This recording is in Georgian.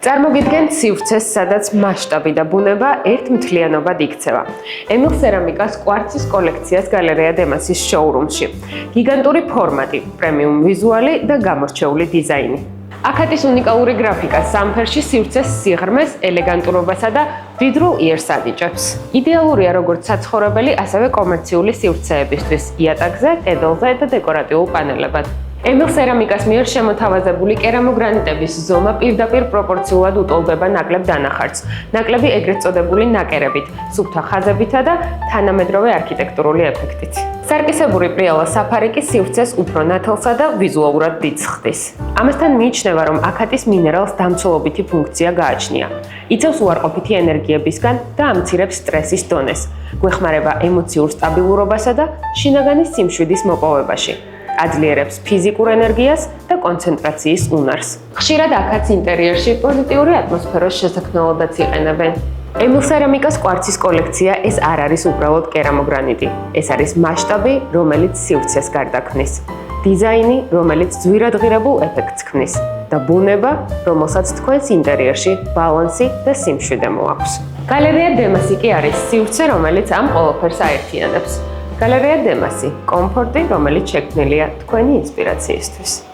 წარმოგიდგენთ სივრცეს, სადაც მასშტაბი და ბუნება ერთ მთლიანობად იქცევა. ემილ სერამიკას კვარცის კოლექციას გალერეა დემასის შოურუმში. გიგანტური ფორმატი, პრემიუმ ვიზუალი და გამორჩეული დიზაინი. აქატის უნიკალური გრაფიკა სამფერში სივრცეს სიღრმეს, ელეგანტურობასა და მდიდრულ იერს ანიჭებს. იდეალურია როგორც საცხოვრებელი, ასევე კომერციული სივრცეებისთვის, იატაკზე, კედელზე და დეკორატიულ პანელებად. ემილ სერამიკას მიერ შემოთავაზებული კერამოგრანიტების ზომა პირდაპირ პროპორციულად უტოლდება ნაკლებ დანახარს. ნაკლები ეგრეთ წოდებული ნაკერებით, სუფთა ხაზებითა და თანამედროვე არქიტექტურული ეფექტით. სარკისებური პრიალა საფარიკი სივრცეს უფრო ნათელსა და ვიზუალურად დიდს ხდის. ამასთან მიიჩნევა, რომ აქატის მინერალს დამცველობითი ფუნქცია გააჩნია. იწევს უარყოფითი ენერგიებისგან და ამცირებს სტრესის დონეს. გვეხმარება ემოციურ სტაბილურობასა და შინაგანი სიმშვიდის მოპოვებაში. აძლიერებს ფიზიკურ ენერგიას და კონცენტრაციის უნარს. ხშირად აქაც ინტერიერში პოზიტიური ატმოსფეროს შესაქმნელადაც იყენებენ. ემილ სერამიკას კვარცის კოლექცია ეს არ არის უბრალოდ კერამოგრანიტი. ეს არის მასშტაბი, რომელიც სივრცეს გარდაქმნის. დიზაინი, რომელიც ძვირადღირებულ ეფექტს ქმნის. და ბუნება, რომელსაც თქვენს ინტერიერში ბალანსი და სიმშვიდე მოაქვს. გალერეა დემასი კი არის სივრცე, რომელიც ამ ყველაფერს აერთიანებს. გალერეა დემასი, კომფორტი, რომელიც შექმნილია თქვენი ინსპირაციისთვის.